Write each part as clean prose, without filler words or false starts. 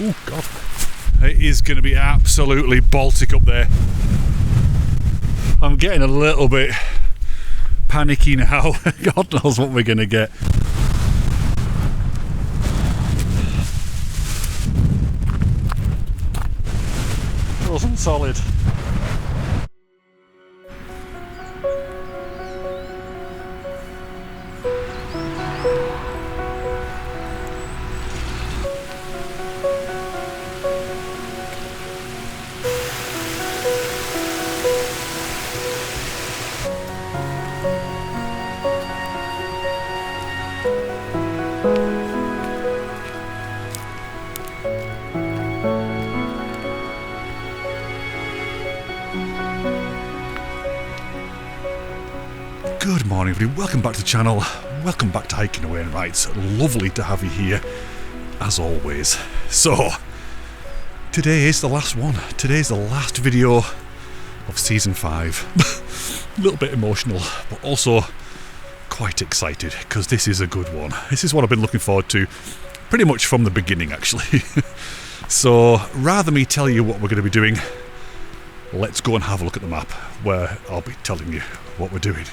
Oh God. It is going to be absolutely Baltic up there. I'm getting a little bit panicky now. God knows what we're going to get. Wasn't solid. Good morning everybody, welcome back to the channel, welcome back to Hiking the Wainwrights. Lovely to have you here, as always. So, today is the last one, today's the last video of season 5. A little bit emotional, but also quite excited, because this is a good one. This is what I've been looking forward to, pretty much from the beginning actually. So, rather than me tell you what we're going to be doing, let's go and have a look at the map, where I'll be telling you what we're doing.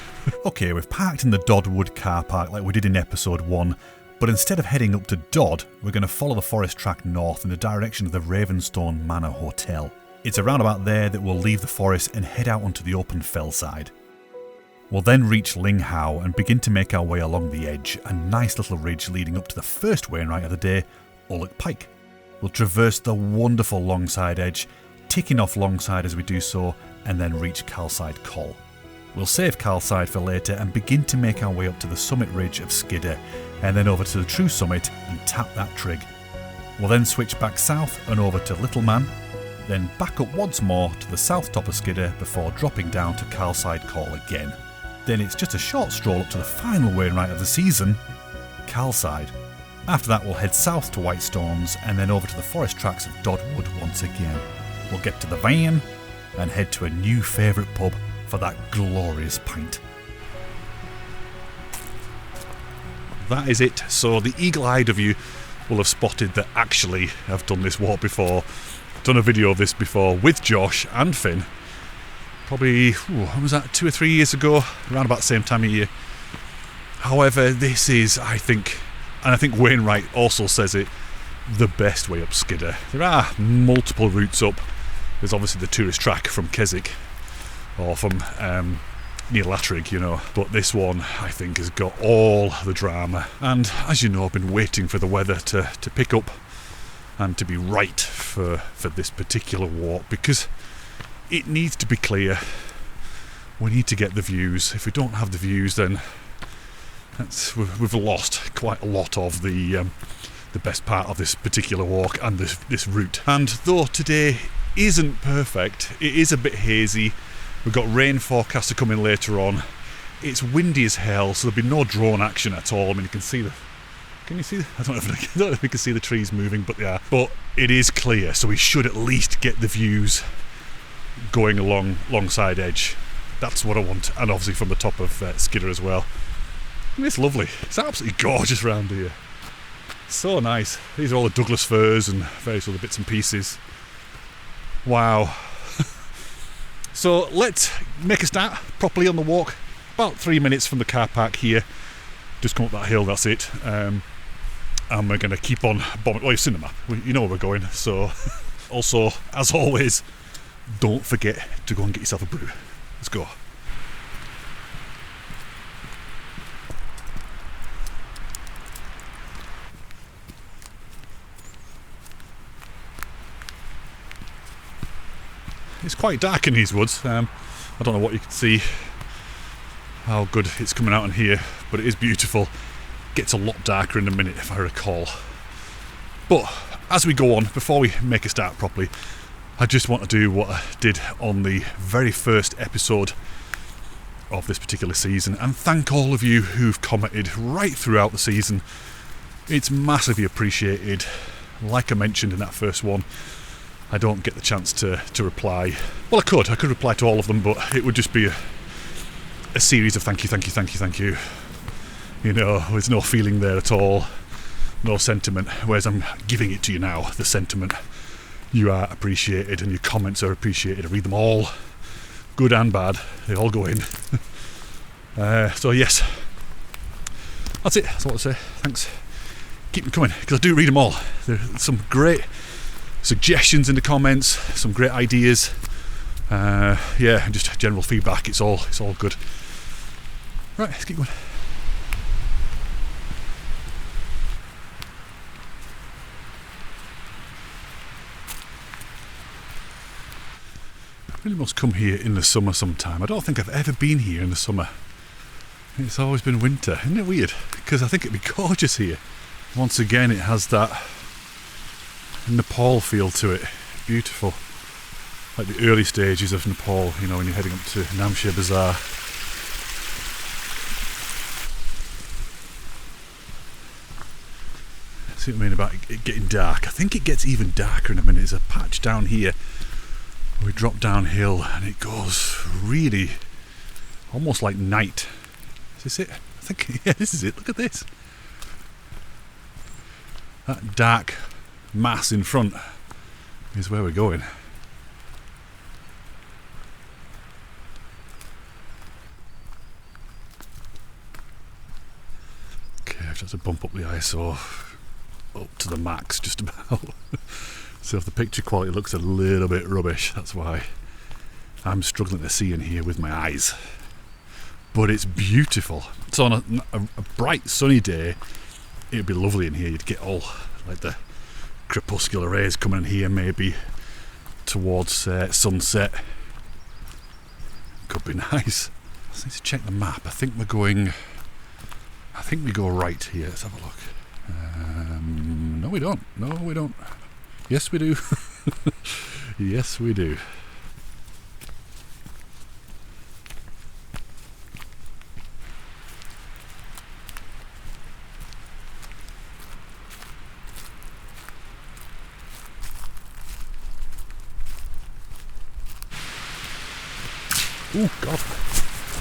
Okay, we've parked in the Dodwood car park like we did in episode 1, but instead of heading up to Dodd, we're going to follow the forest track north in the direction of the Ravenstone Manor Hotel. It's around about there that we'll leave the forest and head out onto the open fell side. We'll then reach Linghow and begin to make our way along the edge, a nice little ridge leading up to the first Wainwright of the day, Ulloch Pike. We'll traverse the wonderful Longside Edge, ticking off Longside as we do so, and then reach Calside Col. We'll save Calside for later and begin to make our way up to the summit ridge of Skidder, and then over to the true summit and tap that trig. We'll then switch back south and over to Little Man, then back up once more to the south top of Skidder before dropping down to Calside Col again. Then it's just a short stroll up to the final Wainwright of the season, Calside. After that we'll head south to Whitestones and then over to the forest tracks of Dodwood once again. We'll get to the van and head to a new favourite pub for that glorious pint. That is it. So the eagle-eyed of you will have spotted that actually I've done this walk before, done a video of this before with Josh and Finn. Probably, when was that, 2 or 3 years ago, around about the same time of year. However, this is, I think, and I think Wainwright also says it, the best way up Skidder. There are multiple routes up. There's obviously the tourist track from Keswick, or from near Lattrig, you know, but this one I think has got all the drama, and as you know I've been waiting for the weather to pick up and to be right for this particular walk, because it needs to be clear. We need to get the views. If we don't have the views, then we've lost quite a lot of the best part of this particular walk and this route. And though today isn't perfect, it is a bit hazy. We've got rain forecast to come in later on. It's windy as hell, so there'll be no drone action at all. I mean, you can see the... Can you see the... I don't know if we can see the trees moving, but yeah. But it is clear, so we should at least get the views going along Longside Edge. That's what I want. And obviously from the top of Skidder as well. And it's lovely. It's absolutely gorgeous around here. So nice. These are all the Douglas firs and various other bits and pieces. Wow. So let's make a start properly on the walk. About 3 minutes from the car park here. Just come up that hill, that's it. And we're going to keep on bombing. Well, you've seen the map. You know where we're going. So also, as always, don't forget to go and get yourself a brew. Let's go. It's quite dark in these woods. I don't know what you can see, how good it's coming out in here, but it is beautiful. Gets a lot darker in a minute if I recall. But as we go on, before we make a start properly, I just want to do what I did on the very first episode of this particular season and thank all of you who've commented right throughout the season. It's massively appreciated. Like I mentioned in that first one, I don't get the chance to reply. Well, I could reply to all of them, but it would just be a series of thank you. You know, there's no feeling there at all. no sentiment, whereas I'm giving it to you now, the sentiment. You are appreciated and your comments are appreciated. I read them all, good and bad, they all go in. So yes, that's it, that's all I say. Thanks, keep them coming, because I do read them all. There are some great suggestions in the comments, some great ideas, yeah, and just general feedback. It's all good. Right, let's keep going. I really must come here in the summer sometime. I don't think I've ever been here in the summer. It's always been winter. Isn't it weird? Because I think it'd be gorgeous here. Once again, it has that Nepal feel to it. Beautiful. Like the early stages of Nepal, you know, when you're heading up to Namche Bazaar. See what I mean about it getting dark? I think it gets even darker in a minute. There's a patch down here. We drop downhill and it goes really almost like night. Is this it? I think, yeah, this is it. Look at this. That dark mass in front is where we're going. Okay, I've just to bump up the ISO up to the max just about. So if the picture quality looks a little bit rubbish, that's why I'm struggling to see in here with my eyes. But it's beautiful. So on a bright sunny day, it'd be lovely in here. You'd get all like the crepuscular rays coming in here, maybe towards sunset. Could be nice. I just need to check the map. I think we go right here. Let's have a look. No we don't. No we don't. Yes we do. Yes we do. Oh God,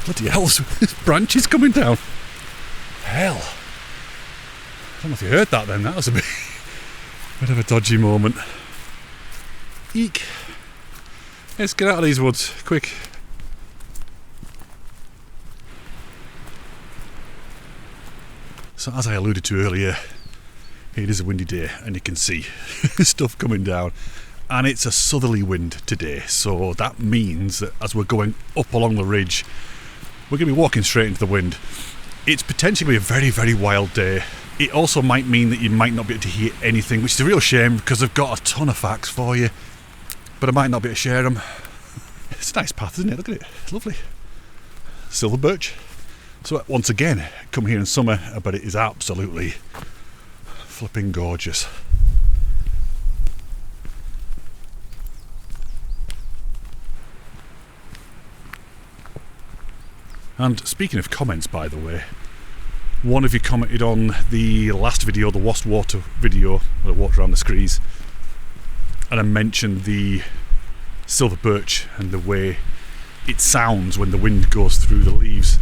bloody hell, this branch is coming down. Hell. I don't know if you heard that then, that was a bit of a dodgy moment. Eek. Let's get out of these woods, quick. So as I alluded to earlier, it is a windy day and you can see stuff coming down. And it's a southerly wind today, so that means that as we're going up along the ridge, we're going to be walking straight into the wind. It's potentially a very, very wild day. It also might mean that you might not be able to hear anything, which is a real shame because I've got a ton of facts for you, but I might not be able to share them. It's a nice path, isn't it? Look at it, it's lovely. Silver birch. So once again, come here in summer, but it is absolutely flipping gorgeous. And speaking of comments, by the way, one of you commented on the last video, the Washed Water video, the water around the screes, and I mentioned the silver birch and the way it sounds when the wind goes through the leaves.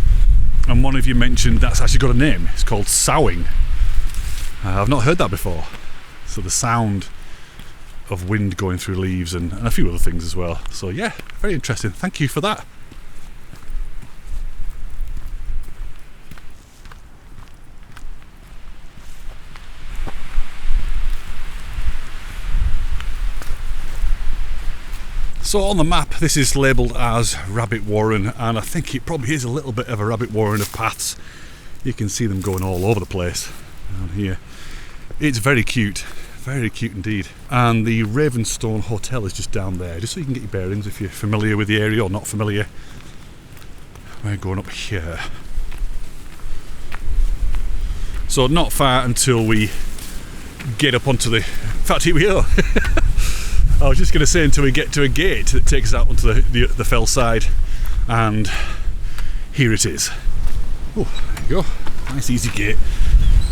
And one of you mentioned that's actually got a name. It's called soughing. I've not heard that before. So the sound of wind going through leaves and a few other things as well. So yeah, very interesting. Thank you for that. So on the map this is labelled as Rabbit Warren, and I think it probably is a little bit of a rabbit warren of paths. You can see them going all over the place down here. It's very cute indeed. And the Ravenstone Hotel is just down there, just so you can get your bearings if you're familiar with the area or not familiar. We're going up here. So not far until we get up onto the... In fact, here we are. I was just going to say until we get to a gate that takes us out onto the fell side, and here it is. Oh, there you go. Nice easy gate.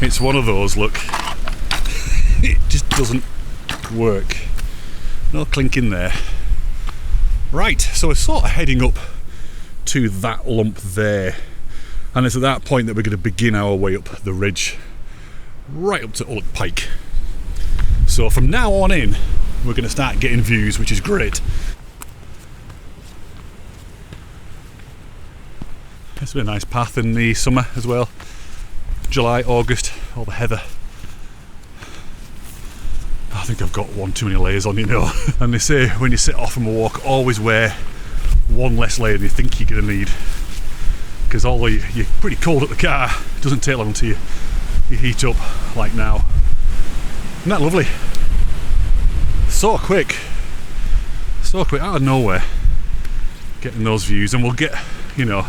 It's one of those, look. It just doesn't work. No clink in there. Right, so we're sort of heading up to that lump there, and it's at that point that we're going to begin our way up the ridge. right up to Ullock Pike. So from now on in, we're going to start getting views, which is great. It's been a nice path in the summer as well. July, August, all the heather. I think I've got one too many layers on, you know. And they say when you set off from a walk, always wear one less layer than you think you're going to need. Because although you're pretty cold at the car, it doesn't take long until you heat up like now. Isn't that lovely? So quick, out of nowhere, getting those views. And we'll get, you know,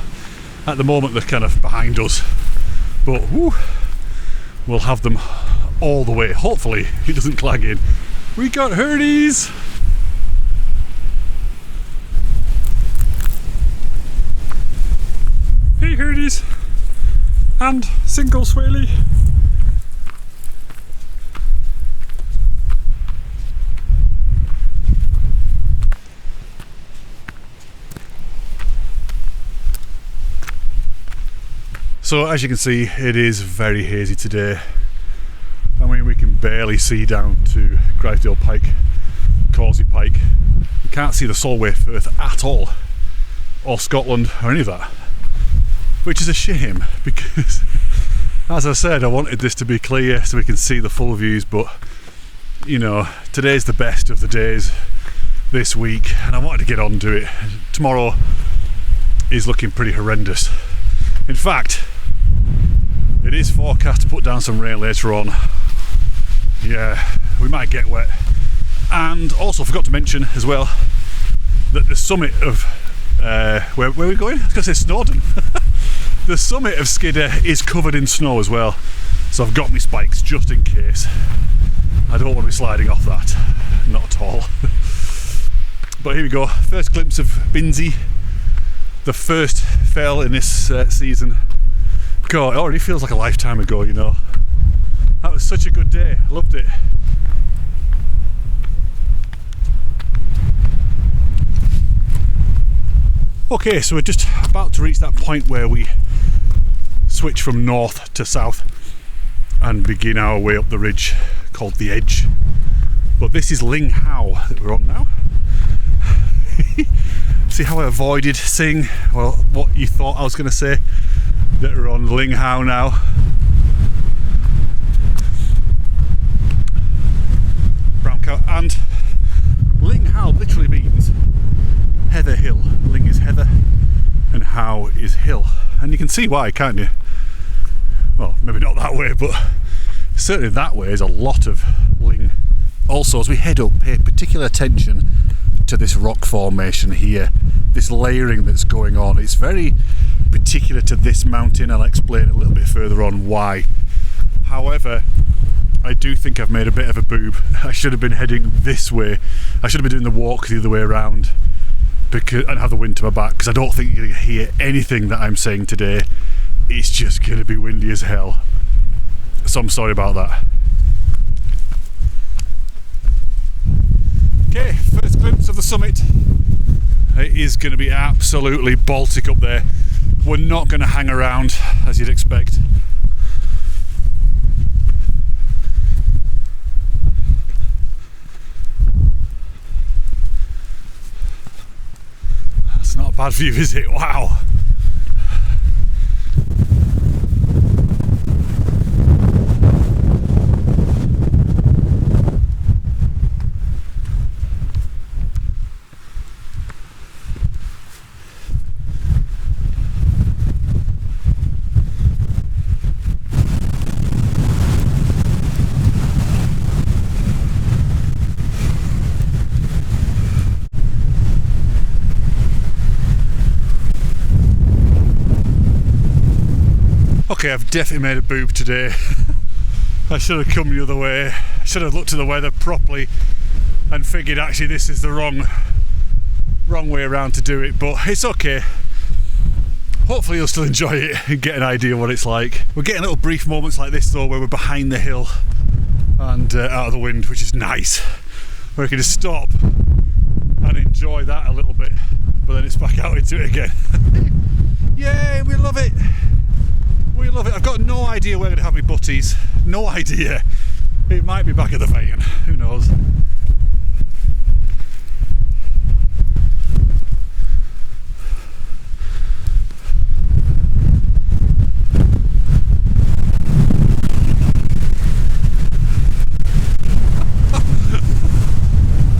at the moment they're kind of behind us, but whoo, we'll have them all the way. Hopefully it doesn't clag in. We got herdies! Hey herdies! And single swaley. So as you can see, it is very hazy today. I mean, we can barely see down to Grizedale Pike, Causey Pike. You can't see the Solway Firth at all, or Scotland, or any of that. Which is a shame, because, as I said, I wanted this to be clear so we can see the full views, but, you know, today's the best of the days this week, and I wanted to get on to it. Tomorrow is looking pretty horrendous. In fact, it is forecast to put down some rain later on. Yeah, we might get wet. And also forgot to mention as well that the summit of where are we going? I was going to say Snowdon. The summit of Skidder is covered in snow as well, so I've got my spikes just in case. I don't want to be sliding off that, not at all. But here we go, first glimpse of Binsey, the first fell in this season. God, it already feels like a lifetime ago, you know. That was such a good day, I loved it. Okay, so we're just about to reach that point where we switch from north to south and begin our way up the ridge called the Edge. But this is Ling How that we're on now. See how I avoided saying, well, what you thought I was going to say, that we're on Ling How now. Brown cow. And Ling How literally means heather hill. Ling is heather and How is hill. And you can see why, can't you? Well, maybe not that way, but certainly that way is a lot of ling. Also, as we head up, pay particular attention to this rock formation here, this layering that's going on. It's very particular to this mountain. I'll explain a little bit further on why. However, I do think I've made a bit of a boob. I should have been heading this way. I should have been doing the walk the other way around and have the wind to my back, because I don't think you're going to hear anything that I'm saying today. It's just going to be windy as hell. So I'm sorry about that. Okay, first glimpse of the summit. It is going to be absolutely Baltic up there. We're not going to hang around as you'd expect. That's not a bad view, is it? Wow. Okay, I've definitely made a boob today. I should have come the other way. I should have looked at the weather properly and figured actually this is the wrong way around to do it, but it's okay. Hopefully you'll still enjoy it and get an idea what it's like. We're getting little brief moments like this though, where we're behind the hill and out of the wind, which is nice. Where we can just stop and enjoy that a little bit, but then it's back out into it again. Yay, we love it! We love it. I've got no idea where we're going to have my butties. No idea. It might be back at the vein. Who knows?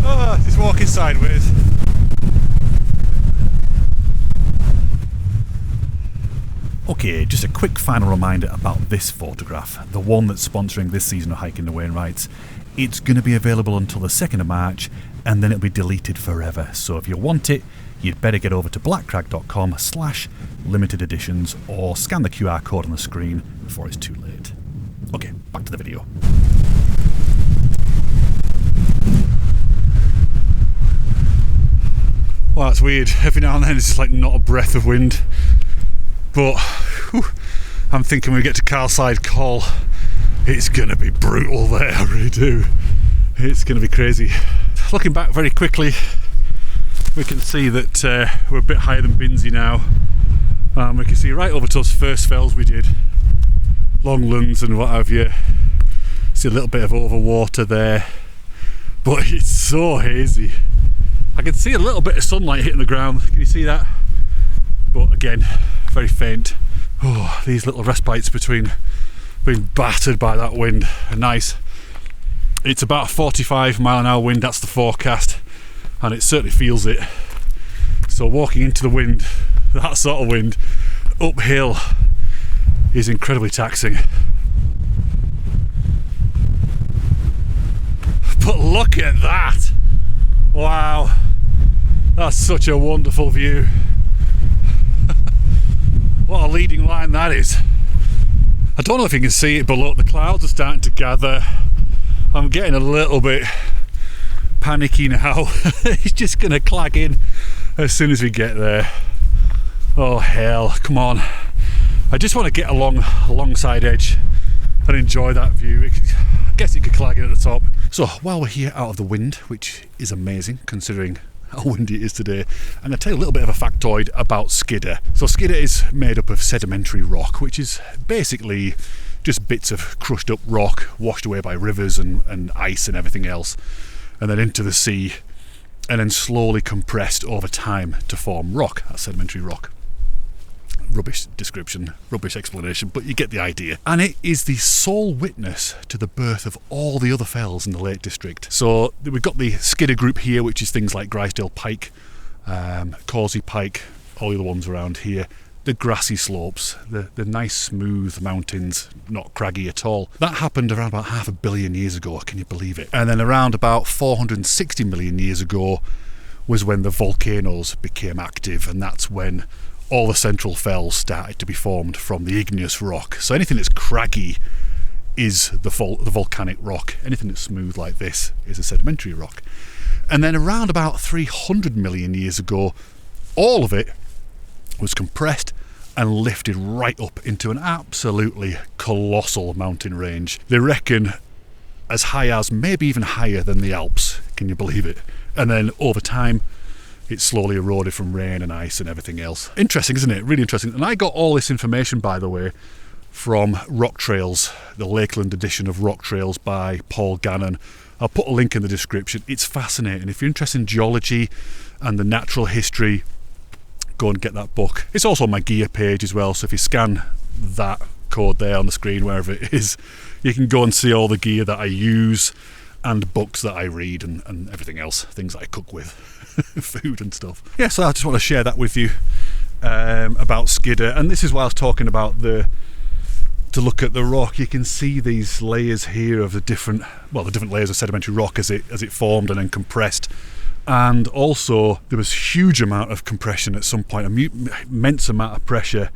Oh, just walking sideways. Okay, just a quick final reminder about this photograph, the one that's sponsoring this season of Hiking the Wainwrights. It's going to be available until the 2nd of March and then it'll be deleted forever. So if you want it, you'd better get over to blackcrag.com/limited editions or scan the QR code on the screen before it's too late. Okay, back to the video. Well, that's weird. Every now and then it's just like not a breath of wind. But whew, I'm thinking when we get to Carlside Col, it's going to be brutal there, I really do. It's going to be crazy. Looking back very quickly, we can see that we're a bit higher than Binsey now. We can see right over to those first fells we did, Longlands and what have you. See a little bit of overwater there, but it's so hazy. I can see a little bit of sunlight hitting the ground, can you see that? But again, very faint. Oh, these little respites between being battered by that wind are nice. It's about a 45-mile-an-hour wind, that's the forecast, and it certainly feels it. So walking into the wind, that sort of wind, uphill, is incredibly taxing. But look at that! Wow, that's such a wonderful view. What a leading line that is. I don't know if you can see it below, the clouds are starting to gather. I'm getting a little bit panicky now. It's just going to clag in as soon as we get there. Oh hell, come on. I just want to get along alongside edge and enjoy that view. I guess it could clag in at the top. So while we're here out of the wind, which is amazing considering how windy it is today, I'm going to tell you a little bit of a factoid about Skidder. So Skidder is made up of sedimentary rock, which is basically just bits of crushed up rock washed away by rivers and ice and everything else, and then into the sea, and then slowly compressed over time to form rock. That's sedimentary rock. Rubbish description, rubbish explanation, but you get the idea. And it is the sole witness to the birth of all the other fells in the Lake District. So we've got the Skidder group here, which is things like Grisdale Pike, Causey Pike, all the other ones around here. The grassy slopes, the nice smooth mountains, not craggy at all. That happened around about 500 million years ago, can you believe it? And then around about 460 million years ago was when the volcanoes became active, and that's when all the central fells started to be formed from the igneous rock. So anything that's craggy is the volcanic rock. Anything that's smooth like this is a sedimentary rock. And then around about 300 million years ago, all of it was compressed and lifted right up into an absolutely colossal mountain range. They reckon as high as, maybe even higher than the Alps. Can you believe it? And then over time, it slowly eroded from rain and ice and everything else. Interesting, isn't it? Really interesting. And I got all this information, by the way, from Rock Trails, the Lakeland edition of Rock Trails by Paul Gannon. I'll put a link in the description. It's fascinating. If you're interested in geology and the natural history, go and get that book. It's also on my gear page as well, so if you scan that code there on the screen, wherever it is, you can go and see all the gear that I use and books that I read and everything else, things that I cook with, food and stuff. Yeah, so I just want to share that with you about Skidder. And this is why I was talking about to look at the rock. You can see these layers here of the different layers of sedimentary rock as it formed and then compressed. And also there was huge amount of compression at some point, immense amount of pressure,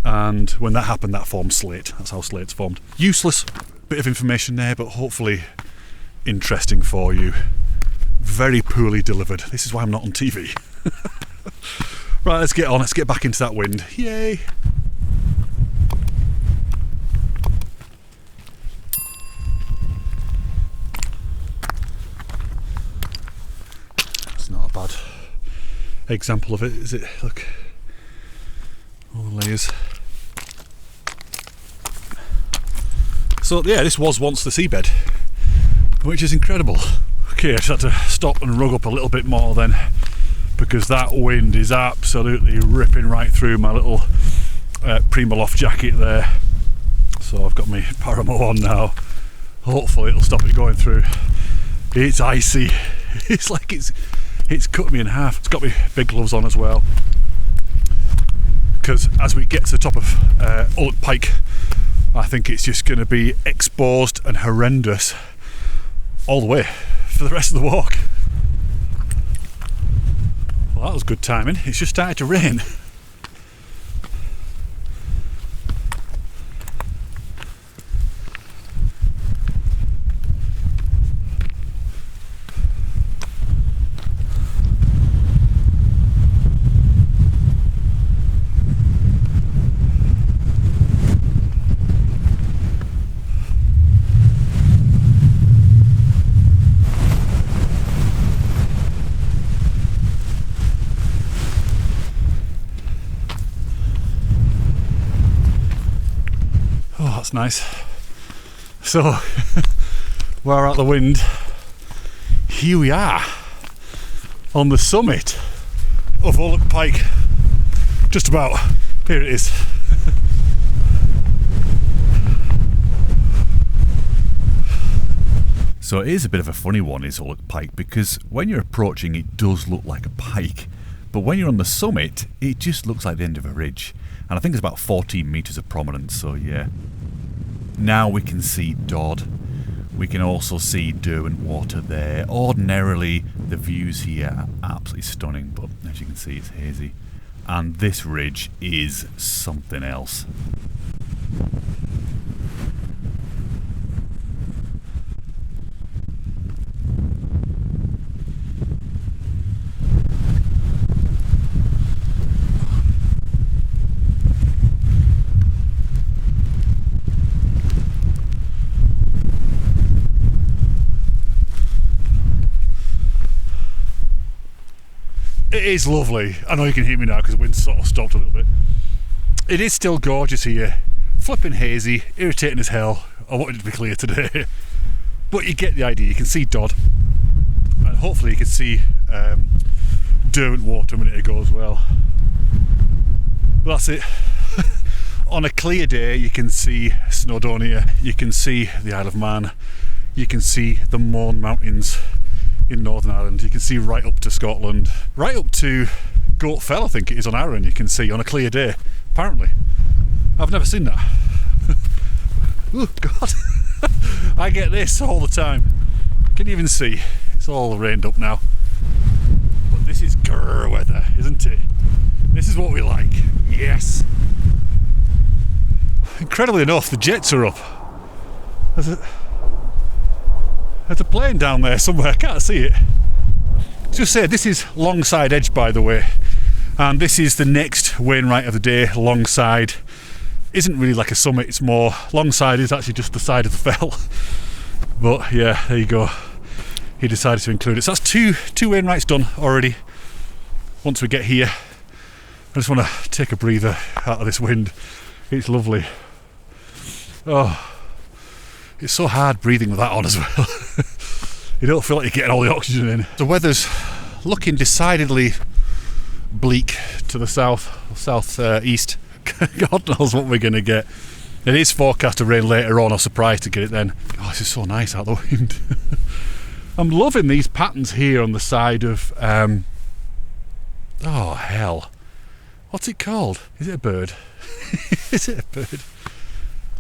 and when that happened, that formed slate. That's how slate's formed. Useless bit of information there, but hopefully interesting for you. Very poorly delivered. This is why I'm not on TV. Right, let's get on. Let's get back into that wind. Yay! That's not a bad example of it, is it? Look, all the layers. So yeah, this was once the seabed, which is incredible. Okay, I just had to stop and rug up a little bit more then, because that wind is absolutely ripping right through my little Primaloft jacket there. So I've got my Paramo on now. Hopefully it'll stop it going through. It's icy. It's like it's cut me in half. It's got me big gloves on as well, because as we get to the top of Ulloch Pike, I think it's just going to be exposed and horrendous all the way for the rest of the walk. Well, that was good timing. It's just started to rain. That's nice. So we're out the wind. Here we are on the summit of Ulloch Pike. Just about. Here it is. So it is a bit of a funny one, is Ulloch Pike, because when you're approaching it does look like a pike, but when you're on the summit it just looks like the end of a ridge, and I think it's about 14 metres of prominence. So yeah. Now we can see Dodd. We can also see Derwentwater there. Ordinarily, the views here are absolutely stunning, but as you can see, it's hazy. And this ridge is something else. It is lovely. I know you can hear me now because the wind's sort of stopped a little bit. It is still gorgeous here. Flipping hazy, irritating as hell. I wanted it to be clear today. But you get the idea. You can see Dodd. And hopefully you can see Derwentwater a minute ago as well. But that's it. On a clear day you can see Snowdonia. You can see the Isle of Man. You can see the Mourne Mountains in Northern Ireland. You can see right up to Scotland, right up to Goat Fell, I think it is, on Arran. You can see on a clear day, apparently. I've never seen that. Oh God. I get this all the time. Can you even see? It's all rained up now. But this is grrr weather, isn't it? This is what we like. Yes. Incredibly enough, the jets are up. There's a plane down there somewhere, I can't see it. Just say, this is Longside Edge, by the way, and this is the next Wainwright of the day. Longside isn't really like a summit, it's more, Longside is actually just the side of the fell. But yeah, there you go. He decided to include it. So that's two Wainwrights done already. Once we get here, I just want to take a breather out of this wind. It's lovely. Oh. It's so hard breathing with that on as well. You don't feel like you're getting all the oxygen in. The weather's looking decidedly bleak to the south-east. God knows what we're going to get. It is forecast to rain later on. I'm surprised to get it then. Oh, this is so nice out the wind. I'm loving these patterns here on the side of... oh, hell. What's it called? Is it a bird? Is it a bird?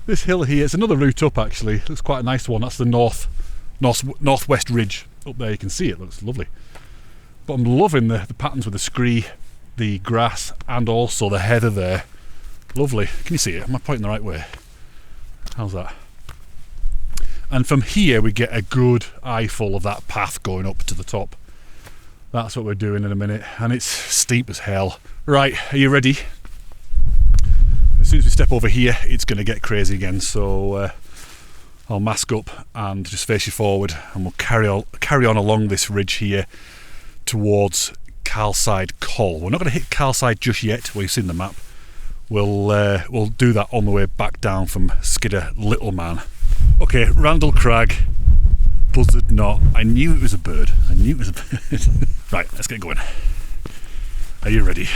This hill here, it's another route up actually. Looks quite a nice one. That's the northwest ridge up there. You can see it. Looks lovely. But I'm loving the patterns with the scree, the grass, and also the heather there. Lovely. Can you see it? Am I pointing the right way? How's that? And from here we get a good eyeful of that path going up to the top. That's what we're doing in a minute, and it's steep as hell. Right, are you ready? As soon as we step over here, it's going to get crazy again, so I'll mask up and just face you forward, and we'll carry on along this ridge here towards Carlside Col. We're not going to hit Carlside just yet. Well, you've seen the map. We'll do that on the way back down from Skidder Little Man. Okay, Randall Crag, buzzard knot. I knew it was a bird. Right, let's get going. Are you ready?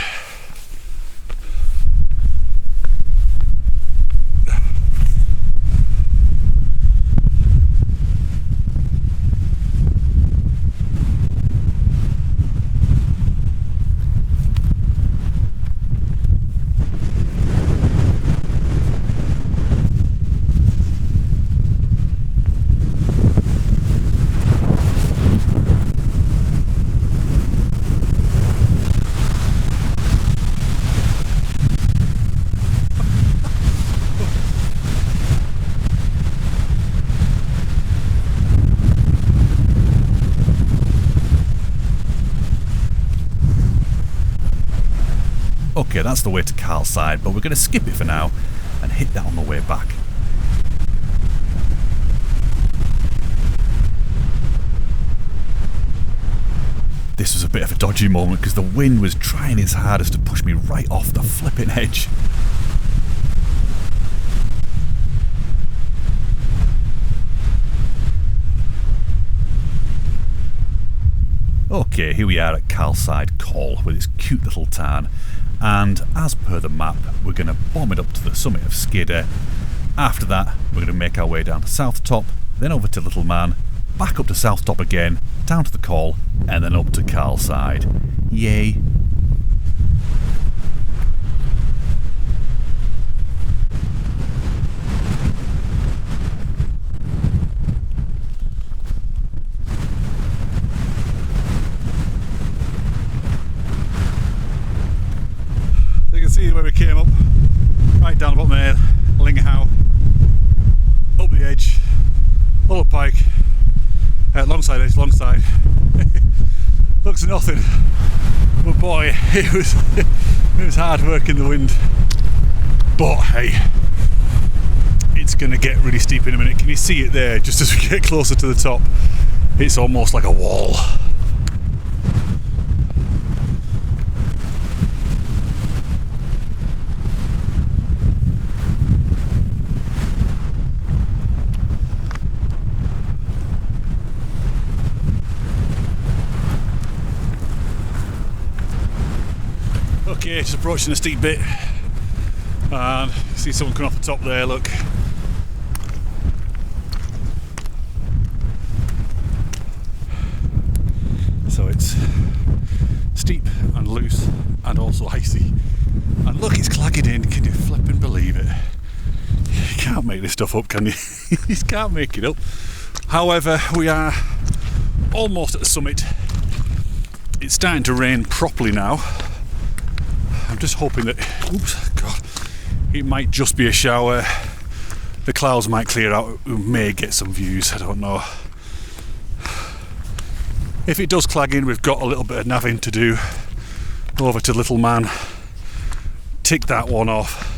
Okay, that's the way to Carlside, but we're going to skip it for now and hit that on the way back. This was a bit of a dodgy moment because the wind was trying its hardest to push me right off the flipping edge. Okay, here we are at Carlside Col with its cute little tarn, and as per the map we're going to bomb it up to the summit of Skidder. After that we're going to make our way down to South Top, then over to Little Man, back up to South Top again, down to the Col, and then up to Carlside. Yay! You can see where we came up, right down the bottom there, Linghow, up the edge, all up Pike, longside edge, longside. Looks nothing, but boy, it was hard work in the wind. But hey, it's going to get really steep in a minute. Can you see it there? Just as we get closer to the top, it's almost like a wall. Okay, just approaching the steep bit, and you see someone coming off the top there, look. So it's steep and loose and also icy. And look, it's clagging in, can you flipping believe it? You can't make this stuff up, can you? You just can't make it up. However, we are almost at the summit. It's starting to rain properly now. I'm just hoping that, oops, God, it might just be a shower. The clouds might clear out, we may get some views, I don't know. If it does clag in, we've got a little bit of navving to do. Over to Little Man, tick that one off.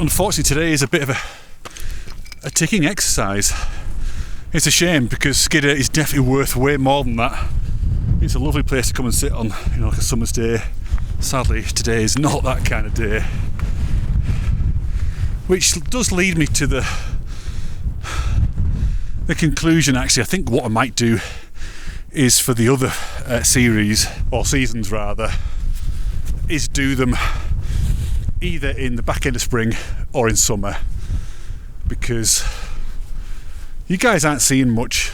Unfortunately today is a bit of a ticking exercise. It's a shame because Skidder is definitely worth way more than that. It's a lovely place to come and sit on, you know, like a summer's day. Sadly, today is not that kind of day. Which does lead me to the conclusion, actually. I think what I might do is for the other series, or seasons rather, is do them either in the back end of spring or in summer. Because you guys aren't seeing much.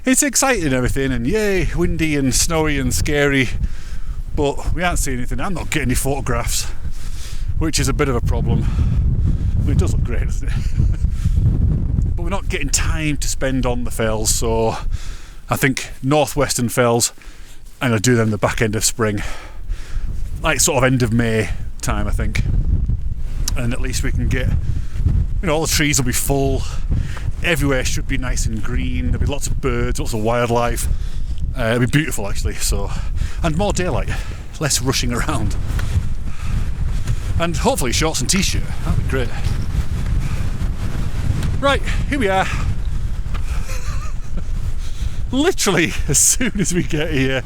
It's exciting and everything, and yay, windy and snowy and scary. But we aren't seeing anything. I'm not getting any photographs, which is a bit of a problem. I mean, it does look great, doesn't it? But we're not getting time to spend on the fells, so I think northwestern fells, I'm going to do them the back end of spring, like sort of end of May time, I think. And at least we can get, you know, all the trees will be full, everywhere should be nice and green, there'll be lots of birds, lots of wildlife. It'll be beautiful actually, so, and more daylight, less rushing around, and hopefully shorts and t-shirt, that'd be great. Right, here we are. Literally as soon as we get here,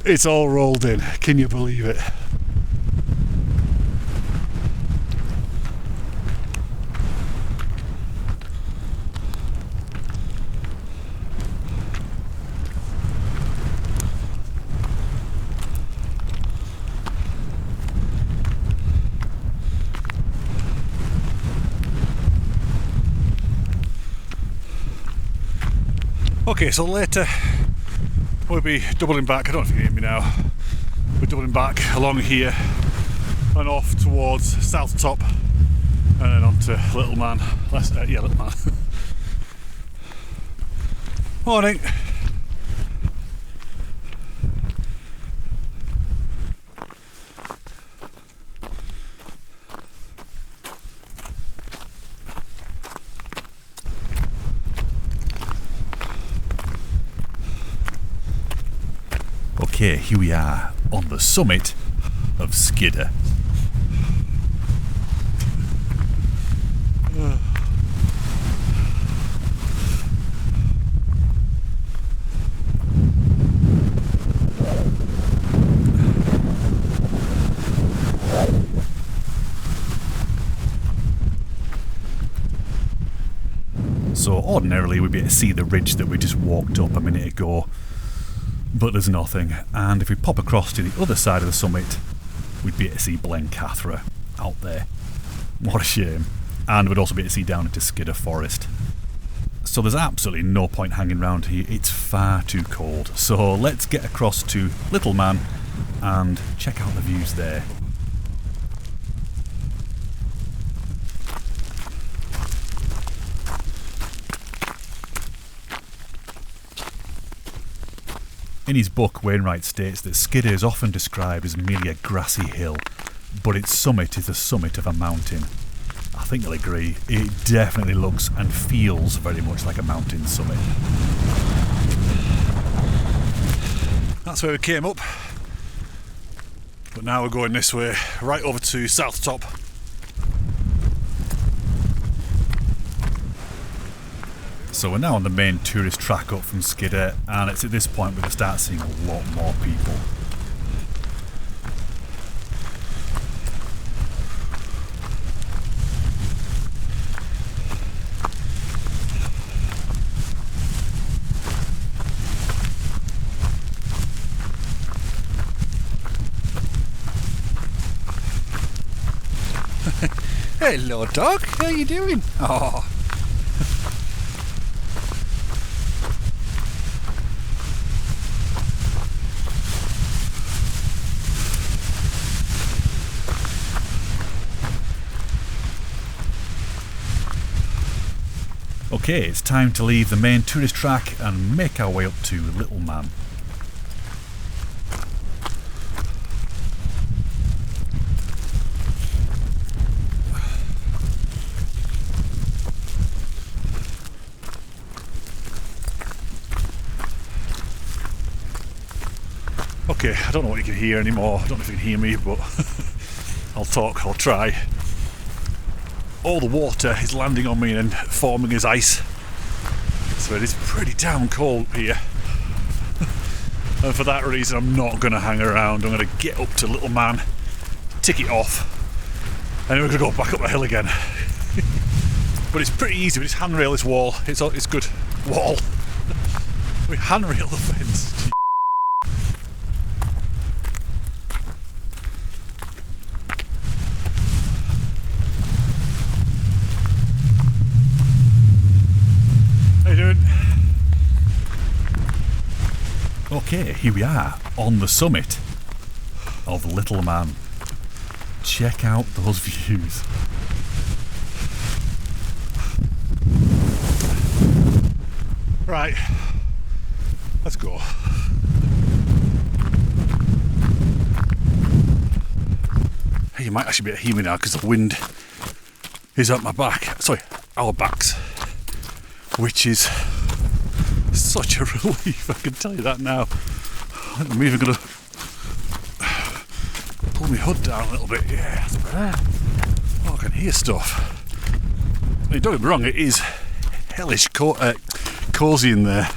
it's all rolled in. Can you believe it? Okay, so later we'll be doubling back. I don't know if you can hear me now. We're doubling back along here and off towards South Top and then on to Little Man. Little Man. Morning. Okay, here we are on the summit of Skidder. So ordinarily we'd be able to see the ridge that we just walked up a minute ago, but there's nothing. And if we pop across to the other side of the summit, we'd be able to see Blencathra out there. What a shame. And we'd also be able to see down into Skidder Forest. So there's absolutely no point hanging around here, it's far too cold. So let's get across to Little Man and check out the views there. In his book, Wainwright states that Skidder is often described as merely a grassy hill, but its summit is the summit of a mountain. I think you'll agree, it definitely looks and feels very much like a mountain summit. That's where we came up, but now we're going this way, right over to South Top. So we're now on the main tourist track up from Skidder, and it's at this point we're going to start seeing a lot more people. Hello dog, how you doing? Oh. Okay, it's time to leave the main tourist track and make our way up to Little Man. Okay, I don't know what you can hear anymore. I don't know if you can hear me, but I'll talk, I'll try. All the water is landing on me and forming as ice, so it is pretty damn cold here. And for that reason I'm not going to hang around. I'm going to get up to Little Man, tick it off, and then we're going to go back up the hill again. But it's pretty easy. We just handrail this wall. It's good wall. We handrail the fence. Okay, here we are on the summit of Little Man. Check out those views. Right, let's go. Hey, you might actually be able to hear me now because the wind is at my back. Sorry, our backs, which is such a relief, I can tell you that now. I'm even going to pull my hood down a little bit. Yeah, that's better. Oh, I can hear stuff. I mean, don't get me wrong, it is hellish cosy in there.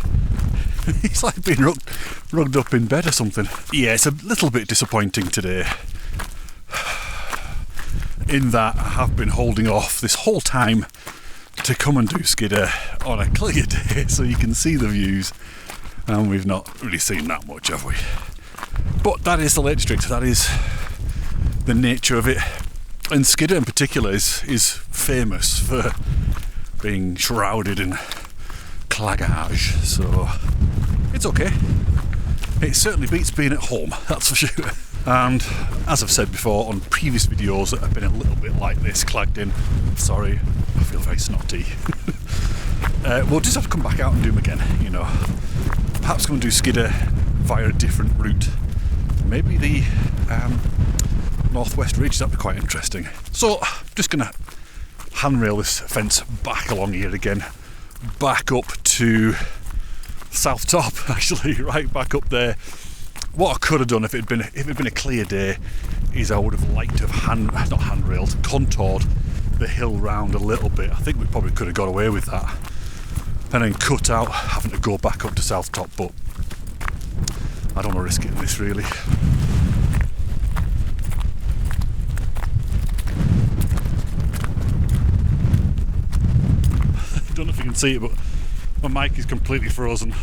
It's like being rugged up in bed or something. Yeah, it's a little bit disappointing today, in that I have been holding off this whole time to come and do Skidder on a clear day so you can see the views, and we've not really seen that much, have we? But that is the Lake District, that is the nature of it, and Skidder in particular is famous for being shrouded in claggage, so it's okay. It certainly beats being at home, that's for sure. And as I've said before on previous videos that have been a little bit like this, clagged in, sorry, I feel very snotty. We'll just have to come back out and do them again, you know. Perhaps go and do Skidder via a different route. Maybe the Northwest Ridge, that'd be quite interesting. So, just gonna handrail this fence back along here again, back up to South Top, actually, right back up there. What I could have done if it had been a clear day is I would have liked to have not handrailed, contoured the hill round a little bit. I think we probably could have got away with that, and then cut out having to go back up to South Top, but I don't want to risk it in this really. I don't know if you can see it, but my mic is completely frozen.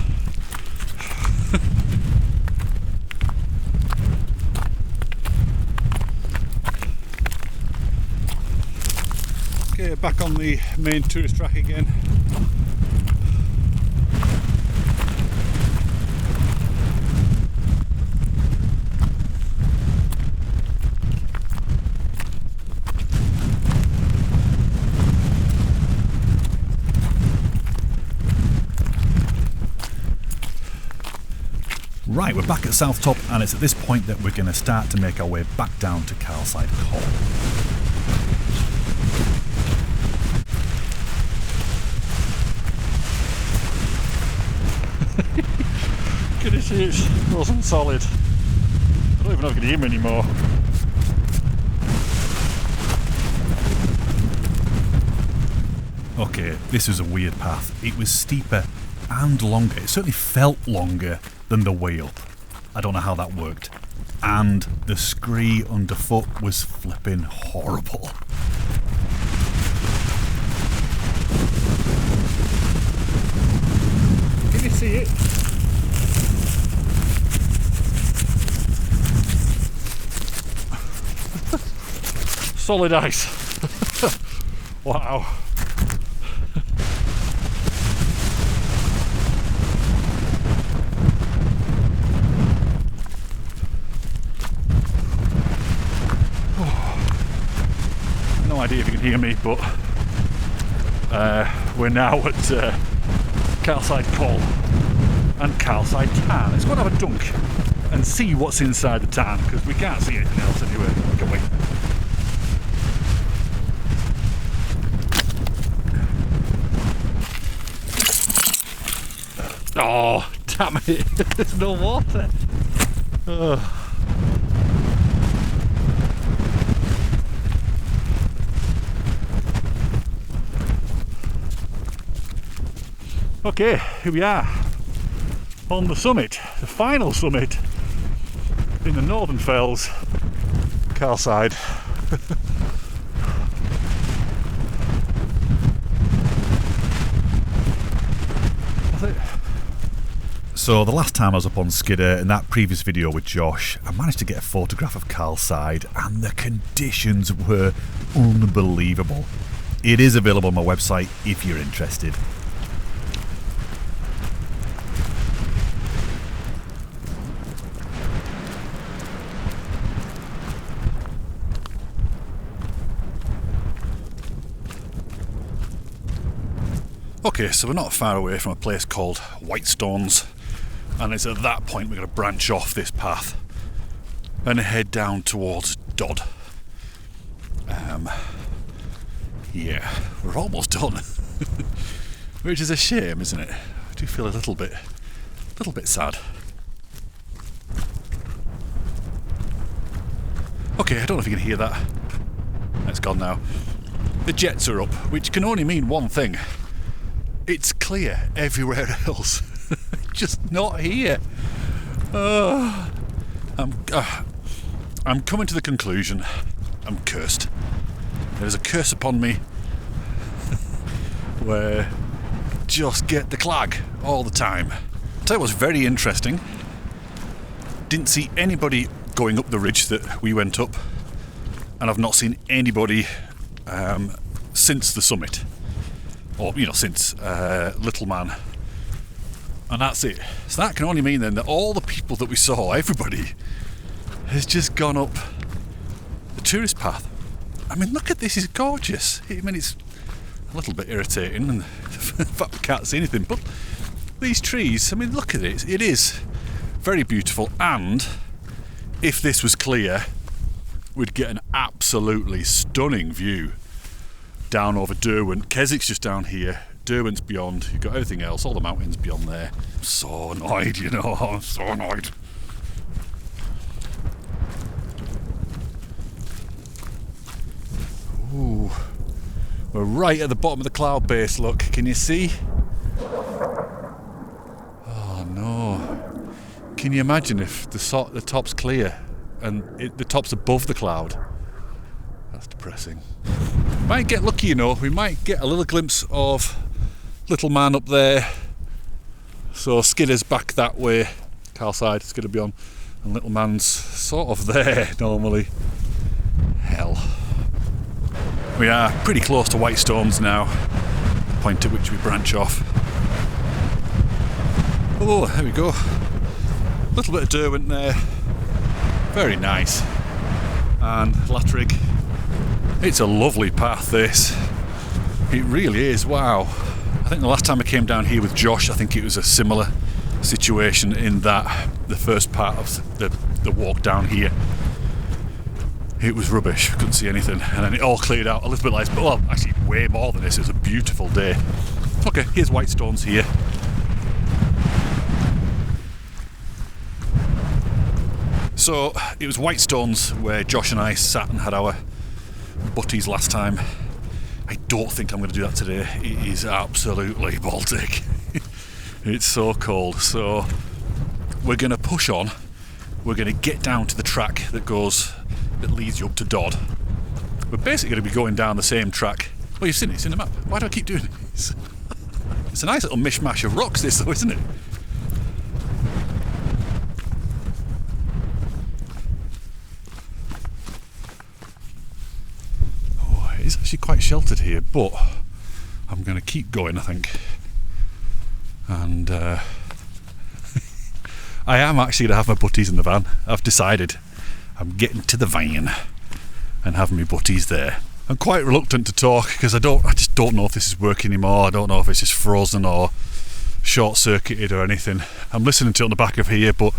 Okay, back on the main tourist track again. Right, we're back at South Top, and it's at this point that we're going to start to make our way back down to Carlside Col. Goodness, it's frozen solid. I don't even know if I can hear him anymore. Okay, this was a weird path. It was steeper and longer. It certainly felt longer than the way up. I don't know how that worked. And the scree underfoot was flipping horrible. Can you see it? Solid ice. Wow. No idea if you can hear me, but we're now at Carlside Col and Carlside Tarn. Let's go and have a dunk and see what's inside the tarn, because we can't see anything else anyway, can we? Oh, damn it, there's no water. Okay, here we are on the summit, the final summit in the Northern Fells, Carlside. So the last time I was up on Skidder, in that previous video with Josh, I managed to get a photograph of Carlside, and the conditions were unbelievable. It is available on my website if you're interested. Okay, so we're not far away from a place called Whitestones, and it's at that point we're going to branch off this path and head down towards Dodd. Yeah, we're almost done, which is a shame, isn't it? I do feel a little bit sad. Okay, I don't know if you can hear that. It's gone now. The jets are up, which can only mean one thing. It's clear everywhere else, just not here. I'm coming to the conclusion I'm cursed. There's a curse upon me where just get the clag all the time. I'll tell you what's very interesting. Didn't see anybody going up the ridge that we went up, and I've not seen anybody since the summit. Or, you know, since Little Man And that's it. So that can only mean then that all the people that we saw, everybody, has just gone up the tourist path. I mean, look at this, it's gorgeous. I mean, it's a little bit irritating and the fact we can't see anything, but these trees, I mean, look at it. It is very beautiful, and if this was clear, we'd get an absolutely stunning view down over Derwent. Keswick's just down here. Derwent's beyond, you've got everything else, all the mountains beyond there. I'm so annoyed, you know, I'm so annoyed. Ooh, we're right at the bottom of the cloud base, look, can you see? Oh no. Can you imagine if the top's clear and the top's above the cloud? That's depressing. Might get lucky, you know, we might get a little glimpse of Little Man up there. So Skidder's back that way, Carlside, Skidder beyond, and Little Man's sort of there normally. Hell. We are pretty close to Whitestones now, the point at which we branch off. Oh, there we go. A little bit of Derwent there. Very nice. And Latrig. It's a lovely path, this. It really is, wow. I think the last time I came down here with Josh, I think it was a similar situation in that the first part of the walk down here, it was rubbish, couldn't see anything, and then it all cleared out a little bit like, well, actually way more than this. It was a beautiful day. Okay, here's Whitestones here. So it was Whitestones where Josh and I sat and had our butties last time. I don't think I'm going to do that today. It is absolutely Baltic. It's so cold. So we're going to push on. We're going to get down to the track that leads you up to Dodd. We're basically going to be going down the same track. Oh, you've seen it, it's in the map. Why do I keep doing this? It's a nice little mishmash of rocks, this though, isn't it? It's actually quite sheltered here, but I'm going to keep going, I think. And I am actually going to have my butties in the van. I've decided I'm getting to the van and having my butties there. I'm quite reluctant to talk because I just don't know if this is working anymore. I don't know if it's just frozen or short-circuited or anything. I'm listening to it on the back of here, but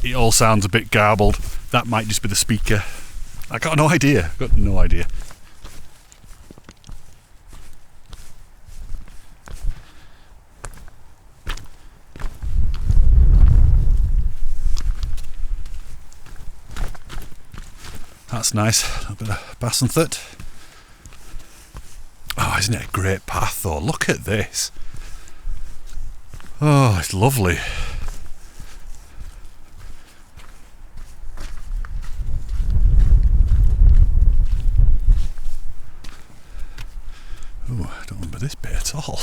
it all sounds a bit garbled. That might just be the speaker. I got no idea. That's nice, a little bit of Bassenthut. Oh, isn't it a great path though? Look at this. Oh, it's lovely. Oh, I don't remember this bit at all.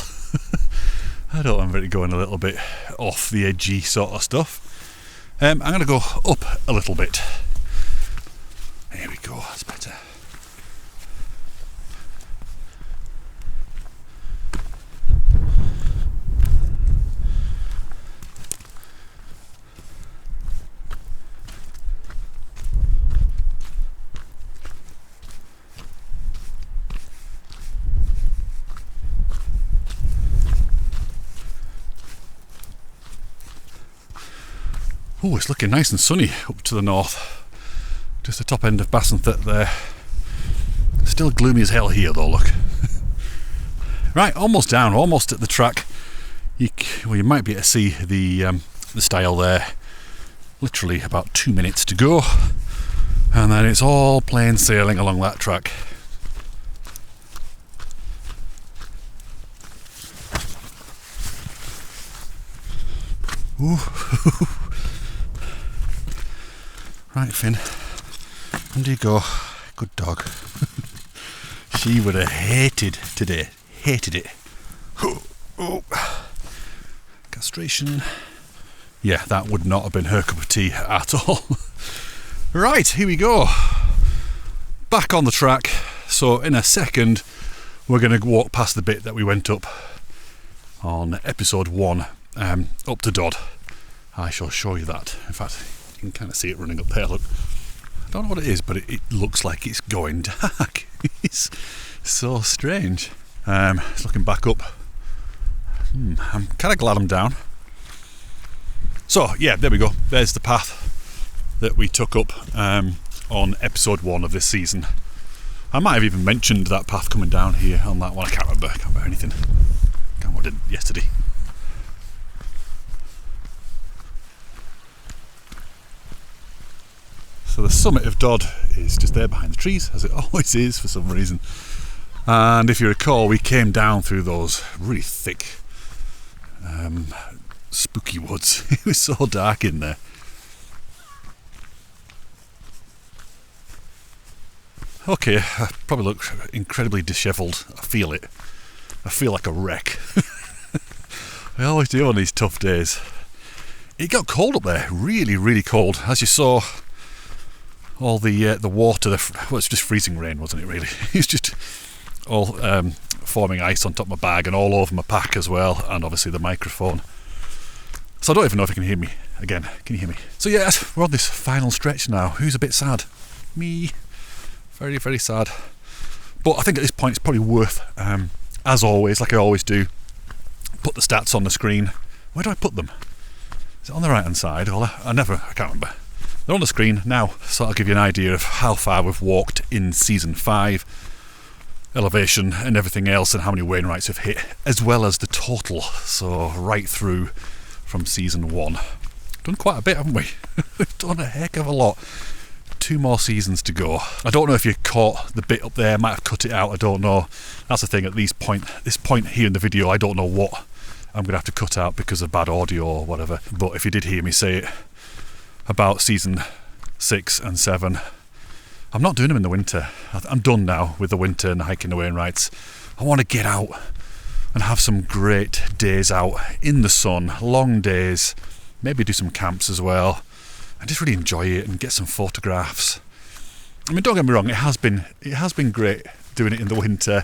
I don't remember it going a little bit off the edgy sort of stuff. I'm going to go up a little bit. There we go, that's better. Oh, it's looking nice and sunny up to the north. Just the top end of Bassenthut there. Still gloomy as hell here though, look. Right, almost down, almost at the track. You might be able to see the stile there. Literally about 2 minutes to go. And then it's all plain sailing along that track. Ooh. Right, Finn. Under you go. Good dog. She would have hated today. Hated it. Oh. Castration. Yeah, that would not have been her cup of tea at all. Right, here we go. Back on the track. So in a second, we're going to walk past the bit that we went up on episode 1 up to Dodd. I shall show you that. In fact, you can kind of see it running up there, look. I don't know what it is, but it looks like it's going dark. It's so strange. It's looking back up. I'm kind of glad I'm down. So, yeah, there we go. There's the path that we took up on episode 1 of this season. I might have even mentioned that path coming down here on that one. I can't remember anything. I can't remember what I did yesterday. So the summit of Dodd is just there behind the trees, as it always is for some reason. And if you recall, we came down through those really thick, spooky woods. It was so dark in there. Okay, I probably look incredibly dishevelled. I feel it. I feel like a wreck. I always do on these tough days. It got cold up there, really, really cold. As you saw, all the water, well, it's just freezing rain, wasn't it, really? It's just all forming ice on top of my bag and all over my pack as well, and obviously the microphone. So I don't even know if you can hear me again. Can you hear me? So yeah, we're on this final stretch now. Who's a bit sad? Me. Very, very sad. But I think at this point it's probably worth, as always, like I always do, put the stats on the screen. Where do I put them? Is it on the right hand side? I can't remember. They're on the screen now, so I'll give you an idea of how far we've walked in Season 5, elevation and everything else, and how many Wainwrights have hit, as well as the total, so right through from Season 1. Done quite a bit, haven't we? We've done a heck of a lot. 2 more seasons to go. I don't know if you caught the bit up there, I might have cut it out, I don't know. That's the thing, at this point here in the video, I don't know what I'm going to have to cut out because of bad audio or whatever. But if you did hear me say it about Season 6 and 7, I'm not doing them in the winter. I'm done now with the winter and hiking the Wainwrights. I want to get out and have some great days out in the sun, long days, maybe do some camps as well, and just really enjoy it and get some photographs. I mean, don't get me wrong, it has been great doing it in the winter,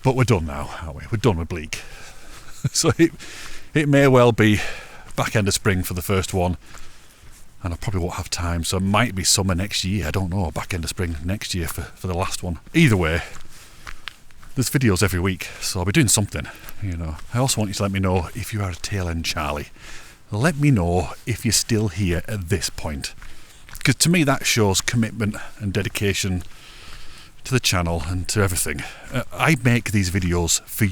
but we're done now, aren't we? We're done with Bleak. So it may well be back end of spring for the first one, and I probably won't have time, so it might be summer next year, I don't know, back end of spring next year for the last one. Either way, there's videos every week, so I'll be doing something, you know. I also want you to let me know if you are a tail end Charlie. Let me know if you're still here at this point, because to me that shows commitment and dedication to the channel and to everything. I make these videos for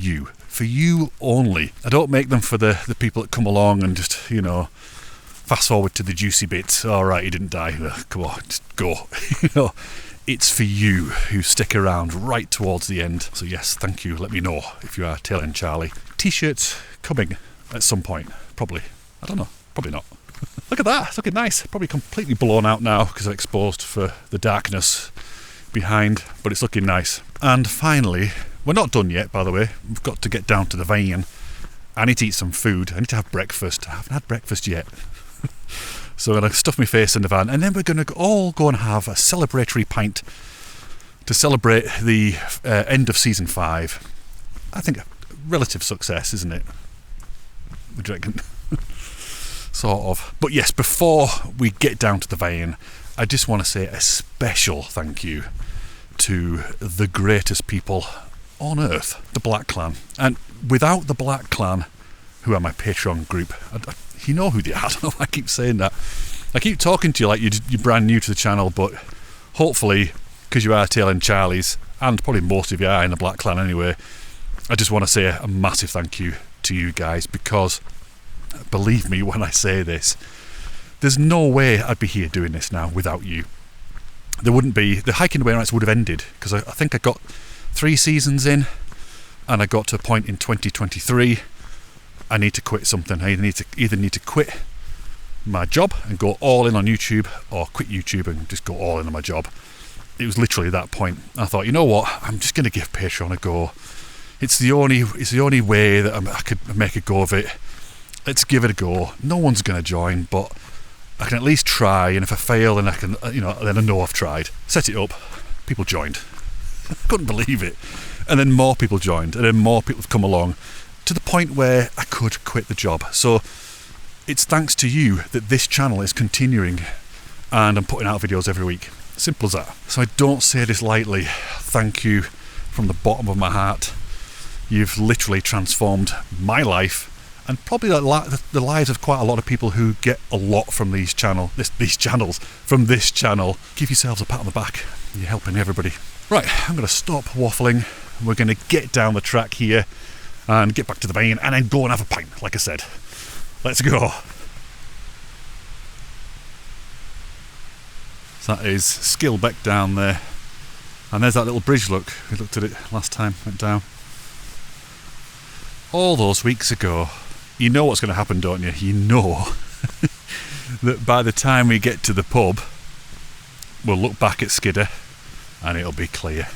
you only. I don't make them for the people that come along and just, you know, fast forward to the juicy bits. All right, he didn't die. Come on, just go. You know, it's for you who stick around right towards the end. So yes, thank you. Let me know if you are tail end Charlie. T-shirts coming at some point, probably. I don't know, probably not. Look at that, it's looking nice. Probably completely blown out now because I'm exposed for the darkness behind, but it's looking nice. And finally, we're not done yet, by the way. We've got to get down to the van. I need to eat some food. I need to have breakfast. I haven't had breakfast yet. So I'm going to stuff my face in the van, and then we're going to all go and have a celebratory pint to celebrate the end of Season 5. I think a relative success, isn't it? What do you reckon? Sort of. But yes, before we get down to the van, I just want to say a special thank you to the greatest people on earth, the Black Clan. And without the Black Clan, who are my Patreon group, you know who they are. I don't know why I keep saying that. I keep talking to you like you're brand new to the channel, but hopefully, because you are tail end Charlies, and probably most of you are in the Black Clan anyway, I just want to say a massive thank you to you guys, because believe me when I say this, there's no way I'd be here doing this now without you. There wouldn't be. The Hiking the Wainwrights would have ended, because I think I got 3 seasons in, and I got to a point in 2023 I need to quit something. I either need to quit my job and go all in on YouTube, or quit YouTube and just go all in on my job. It was literally that point. I thought, you know what, I'm just going to give Patreon a go. It's the only way that I could make a go of it. Let's give it a go. No one's going to join, but I can at least try, and if I fail, then I can, then I know I've tried. Set it up, people joined. I couldn't believe it. And then more people joined, and then more people have come along, to the point where I could quit the job. So it's thanks to you that this channel is continuing and I'm putting out videos every week. Simple as that. So I don't say this lightly. Thank you from the bottom of my heart. You've literally transformed my life and probably the lives of quite a lot of people who get a lot from these channels. From this channel. Give yourselves a pat on the back. You're helping everybody. Right, I'm going to stop waffling. We're going to get down the track here and get back to the vein and then go and have a pint, like I said. Let's go. So that is Skillbeck down there. And there's that little bridge, look. We looked at it last time, went down. All those weeks ago. You know what's going to happen, don't you? You know that by the time we get to the pub, we'll look back at Skidder and it'll be clear.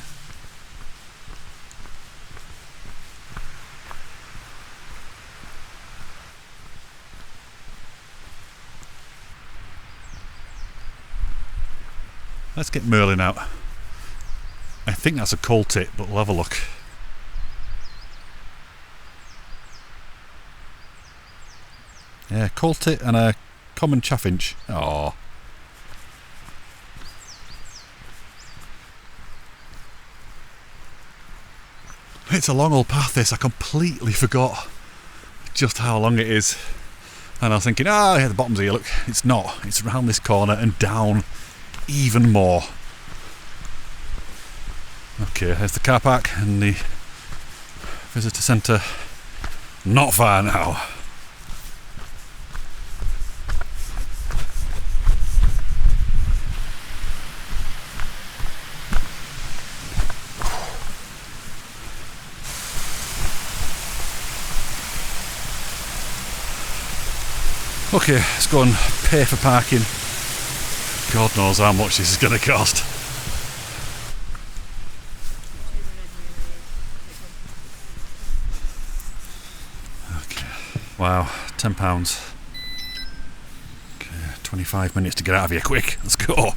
Let's get Merlin out. I think that's a coal tit, but we'll have a look. Yeah, coal tit and a common chaffinch. Oh. It's a long old path this. I completely forgot just how long it is. And I was thinking, yeah, the bottom's here, look. It's not. It's around this corner and down even more. Okay, there's the car park and the visitor centre. Not far now. Okay, let's go and pay for parking. God knows how much this is going to cost. Okay, wow, £10. Okay, 25 minutes to get out of here, quick, let's go.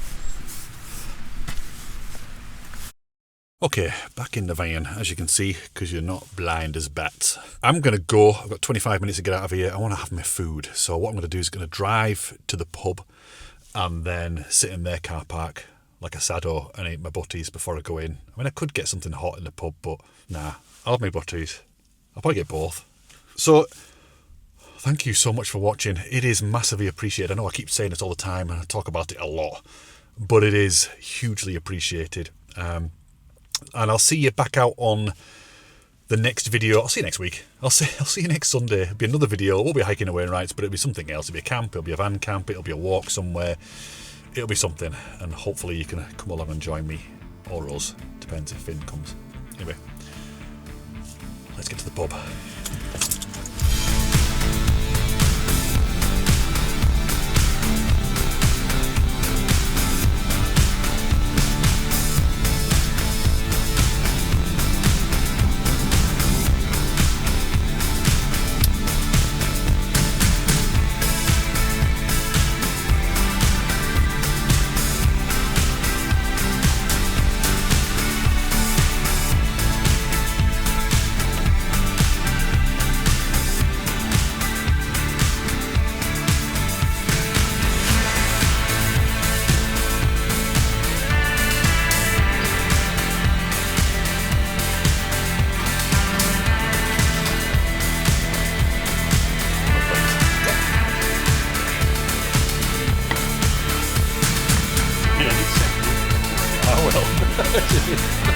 Okay, back in the van, as you can see, because you're not blind as bats. I'm going to go, I've got 25 minutes to get out of here. I want to have my food. So what I'm going to do is going to drive to the pub and then sit in their car park like a sado and eat my butties before I go in. I mean, I could get something hot in the pub, but nah, I'll have my butties. I'll probably get both. So, thank you so much for watching. It is massively appreciated. I know I keep saying this all the time and I talk about it a lot, but it is hugely appreciated. And I'll see you back out on the next video. I'll see you next week. I'll see you next Sunday. It'll be another video. It won't be hiking the Wainwrights, but it'll be something else. It'll be a camp, it'll be a van camp, it'll be a walk somewhere. It'll be something. And hopefully you can come along and join me. Or us. Depends if Finn comes. Anyway, let's get to the pub. I will.